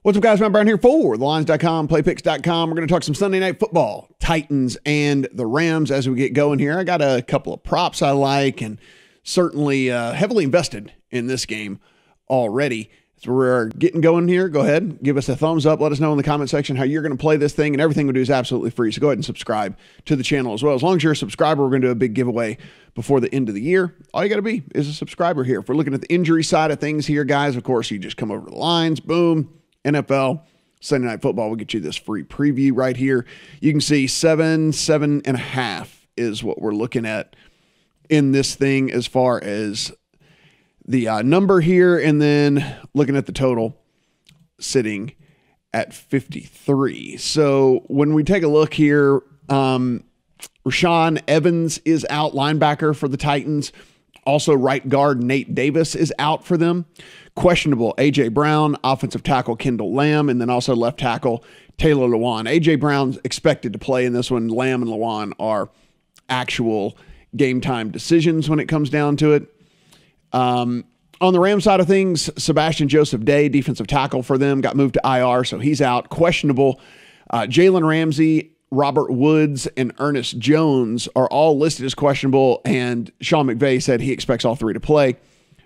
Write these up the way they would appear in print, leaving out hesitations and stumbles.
What's up, guys? Matt Brown here for thelines.com, playpicks.com. We're going to talk some Sunday Night Football, Titans and the Rams as we get going here. I got a couple of props I like and certainly heavily invested in this game already. So we're getting going here. Go ahead, give us a thumbs up. Let us know in the comment section how you're going to play this thing, and everything we do is absolutely free. So go ahead and subscribe to the channel as well. As long as you're a subscriber, we're going to do a big giveaway before the end of the year. All you got to be is a subscriber here. If we're looking at the injury side of things here, guys, of course, you just come over to the lines, boom, NFL, Sunday Night Football will get you this free preview right here. You can see 7.5 is what we're looking at in this thing as far as the number here, and then looking at the total sitting at 53. So when we take a look here, Rashaan Evans is out, linebacker for the Titans. Also, right guard Nate Davis is out for them. Questionable, A.J. Brown, offensive tackle Kendall Lamb, and then also left tackle Taylor Lewan. A.J. Brown's expected to play in this one. Lamb and Lewan are actual game time decisions when it comes down to it. On the Rams side of things, Sebastian Joseph Day, defensive tackle for them, got moved to IR, so he's out. Questionable, Jalen Ramsey, Robert Woods, and Ernest Jones are all listed as questionable, and Sean McVay said he expects all three to play.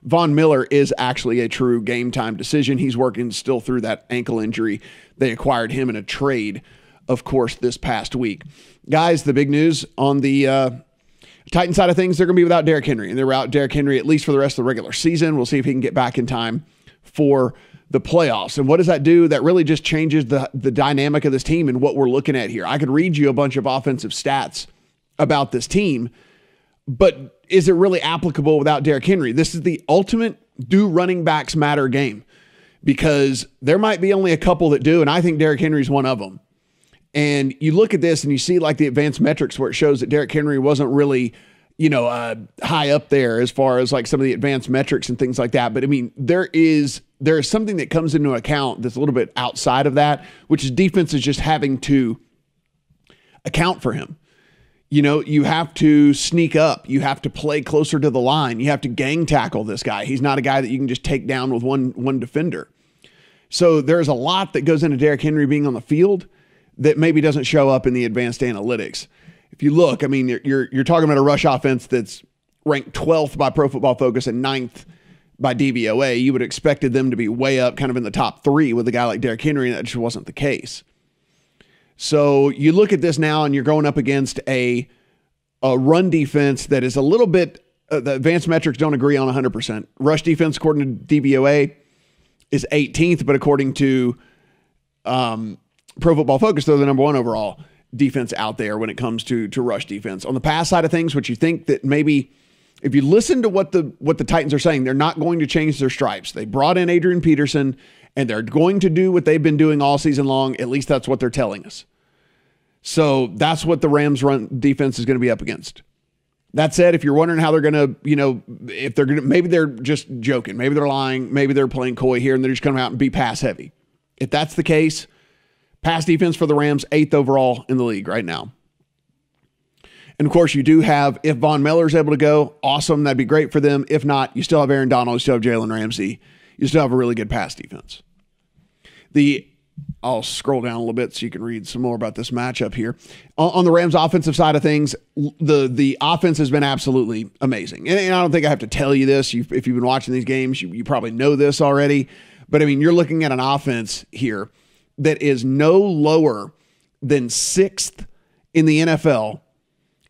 Von Miller is actually a true game time decision. He's working still through that ankle injury. They acquired him in a trade, of course, this past week. Guys, the big news on the Titan side of things, they're going to be without Derrick Henry, and they're without Derrick Henry at least for the rest of the regular season. We'll see if he can get back in time for the playoffs. And what does that do? That really just changes the dynamic of this team and what we're looking at here. I could read you a bunch of offensive stats about this team, but is it really applicable without Derrick Henry? This is the ultimate do running backs matter game, because there might be only a couple that do, and I think Derrick Henry is one of them. And you look at this and you see like the advanced metrics where it shows that Derrick Henry wasn't really, high up there as far as like some of the advanced metrics and things like that. But I mean, there is something that comes into account that's a little bit outside of that, which is defenses just having to account for him. You have to sneak up. You have to play closer to the line. You have to gang tackle this guy. He's not a guy that you can just take down with one defender. So there's a lot that goes into Derrick Henry being on the field that maybe doesn't show up in the advanced analytics. If you look, I mean, you're talking about a rush offense that's ranked 12th by Pro Football Focus and 9th by DVOA. You would have expected them to be way up kind of in the top 3 with a guy like Derrick Henry, and that just wasn't the case. So you look at this now and you're going up against a run defense that is a little bit, the advanced metrics don't agree on 100%. Rush defense, according to DVOA, is 18th, but according to Pro Football Focus, they're the number 1 overall defense out there when it comes to rush defense. On the pass side of things, which you think that maybe if you listen to what the Titans are saying, they're not going to change their stripes. They brought in Adrian Peterson, and they're going to do what they've been doing all season long. At least that's what they're telling us. So that's what the Rams run defense is going to be up against. That said, if you're wondering how they're going to, if they're going to, maybe they're just joking. Maybe they're lying. Maybe they're playing coy here and they're just coming out and be pass heavy. If that's the case, pass defense for the Rams, 8th overall in the league right now. And of course, you do have, if Von Miller's able to go, awesome. That'd be great for them. If not, you still have Aaron Donald. You still have Jalen Ramsey. You still have a really good pass defense. I'll scroll down a little bit so you can read some more about this matchup here. On the Rams offensive side of things, the offense has been absolutely amazing. And I don't think I have to tell you this. If you've been watching these games, you probably know this already. But I mean, you're looking at an offense here that is no lower than 6th in the NFL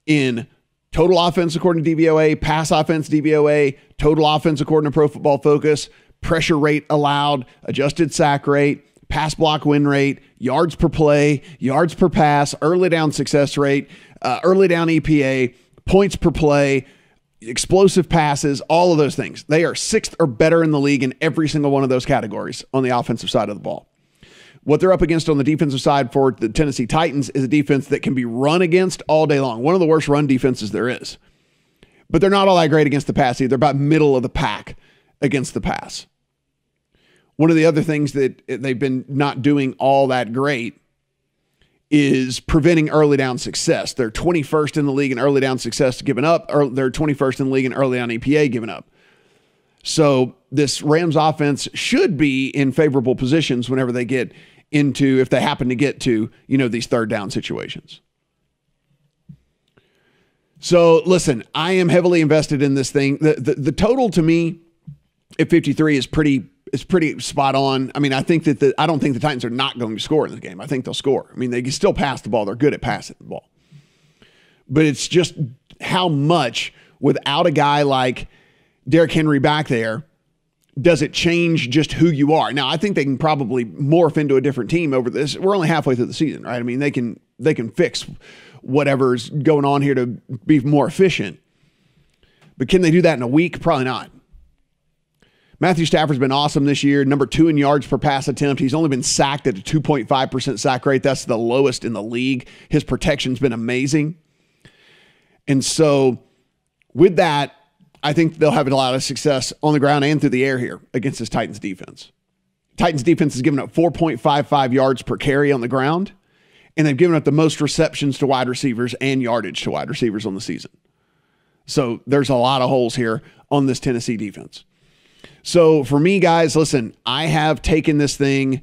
in total offense according to DVOA, pass offense DVOA, total offense according to Pro Football Focus, pressure rate allowed, adjusted sack rate, pass block win rate, yards per play, yards per pass, early down success rate, early down EPA, points per play, explosive passes, all of those things. They are 6th or better in the league in every single one of those categories on the offensive side of the ball. What they're up against on the defensive side for the Tennessee Titans is a defense that can be run against all day long. One of the worst run defenses there is. But they're not all that great against the pass either. They're about middle of the pack against the pass. One of the other things that they've been not doing all that great is preventing early down success. They're 21st in the league in early down success given up, or they're 21st in the league in early down EPA given up. So this Rams offense should be in favorable positions whenever they get into, if they happen to get to, these third down situations. So listen, I am heavily invested in this thing. The total to me at 53 is pretty spot on. I mean, I think that I don't think the Titans are not going to score in the game. I think they'll score. I mean, they can still pass the ball. They're good at passing the ball. But it's just how much, without a guy like Derrick Henry back there, does it change just who you are? Now, I think they can probably morph into a different team over this. We're only halfway through the season, right? I mean, they can fix whatever's going on here to be more efficient. But can they do that in a week? Probably not. Matthew Stafford's been awesome this year. Number 2 in yards per pass attempt. He's only been sacked at a 2.5% sack rate. That's the lowest in the league. His protection's been amazing. And so with that, I think they'll have a lot of success on the ground and through the air here against this Titans defense. Titans defense has given up 4.55 yards per carry on the ground, and they've given up the most receptions to wide receivers and yardage to wide receivers on the season. So there's a lot of holes here on this Tennessee defense. So for me, guys, listen, I have taken this thing.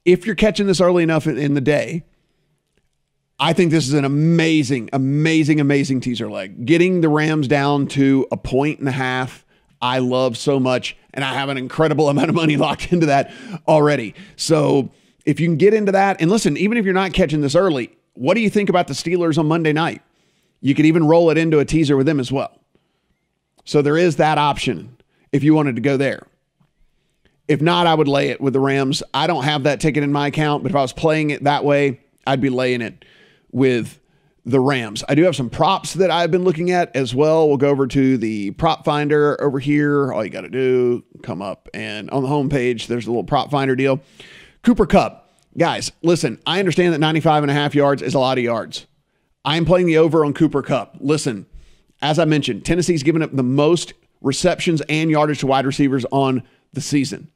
If you're catching this early enough in the day, I think this is an amazing, amazing, amazing teaser leg. Getting the Rams down to 1.5, I love so much, and I have an incredible amount of money locked into that already. So if you can get into that, and listen, even if you're not catching this early, what do you think about the Steelers on Monday night? You could even roll it into a teaser with them as well. So there is that option if you wanted to go there. If not, I would lay it with the Rams. I don't have that ticket in my account, but if I was playing it that way, I'd be laying it with the Rams. I do have some props that I've been looking at as well. We'll go over to the prop finder over here. All you got to do, come up, and on the homepage, there's a little prop finder deal. Cooper Kupp. Guys, listen, I understand that 95.5 yards is a lot of yards. I'm playing the over on Cooper Kupp. Listen, as I mentioned, Tennessee's given up the most receptions and yardage to wide receivers on the season.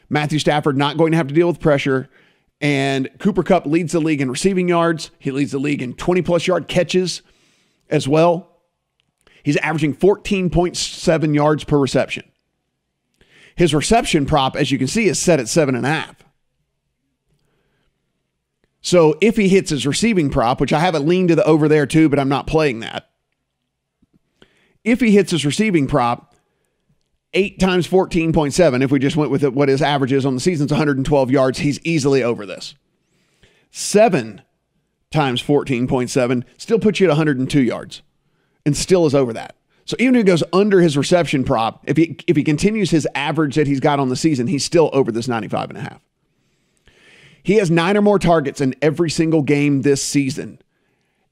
Matthew Stafford not going to have to deal with pressure. And Cooper Kupp leads the league in receiving yards. He leads the league in 20-plus yard catches as well. He's averaging 14.7 yards per reception. His reception prop, as you can see, is set at 7.5. So if he hits his receiving prop, which I have it leaned to the over there too, but I'm not playing that. If he hits his receiving prop, 8 times 14.7, if we just went with it, what his average is on the season, is 112 yards. He's easily over this. 7 times 14.7 still puts you at 102 yards and still is over that. So even if he goes under his reception prop, if he continues his average that he's got on the season, he's still over this 95.5. He has 9 or more targets in every single game this season.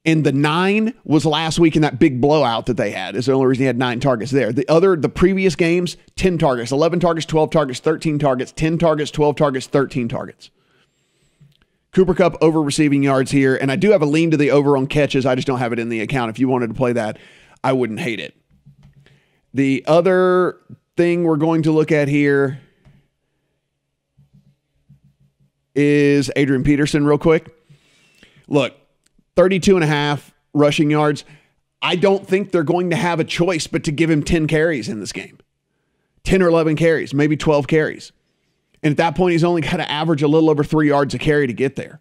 And the 9 was last week in that big blowout that they had. Is the only reason he had 9 targets there. The previous games, 10 targets, 11 targets, 12 targets, 13 targets, 10 targets, 12 targets, 13 targets. Cooper Kupp over receiving yards here. And I do have a lean to the over on catches. I just don't have it in the account. If you wanted to play that, I wouldn't hate it. The other thing we're going to look at here is Adrian Peterson real quick. Look, 32.5 rushing yards. I don't think they're going to have a choice but to give him 10 carries in this game. 10 or 11 carries, maybe 12 carries. And at that point, he's only got to average a little over 3 yards a carry to get there.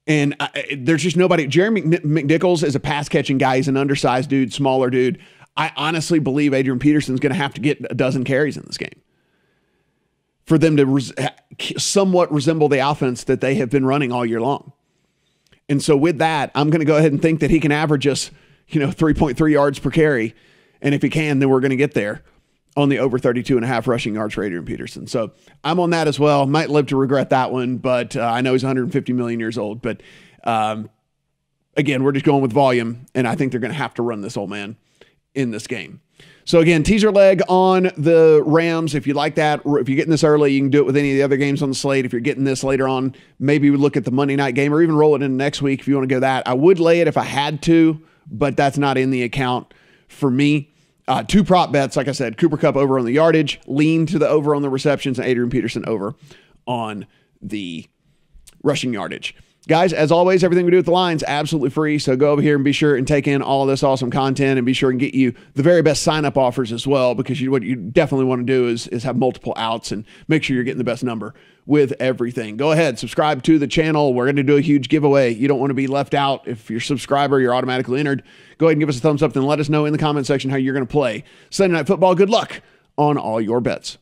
And there's just nobody. Jeremy McNichols is a pass-catching guy. He's an undersized dude, smaller dude. I honestly believe Adrian Peterson's going to have to get a dozen carries in this game for them to somewhat resemble the offense that they have been running all year long. And so with that, I'm going to go ahead and think that he can average us, 3.3 yards per carry. And if he can, then we're going to get there on the over 32.5 rushing yards for Adrian Peterson. So I'm on that as well. Might live to regret that one, but I know he's 150 million years old. But again, we're just going with volume, and I think they're going to have to run this old man in this game. So again, teaser leg on the Rams. If you like that, if you're getting this early, you can do it with any of the other games on the slate. If you're getting this later on, maybe we look at the Monday night game or even roll it in next week if you want to go that. I would lay it if I had to, but that's not in the account for me. 2 prop bets, like I said, Cooper Kupp over on the yardage, lean to the over on the receptions, and Adrian Peterson over on the rushing yardage. Guys, as always, everything we do with the lines absolutely free. So go over here and be sure and take in all of this awesome content, and be sure and get you the very best sign-up offers as well, because what you definitely want to do is have multiple outs and make sure you're getting the best number with everything. Go ahead, subscribe to the channel. We're going to do a huge giveaway. You don't want to be left out. If you're a subscriber, you're automatically entered. Go ahead and give us a thumbs up and let us know in the comment section how you're going to play Sunday Night Football. Good luck on all your bets.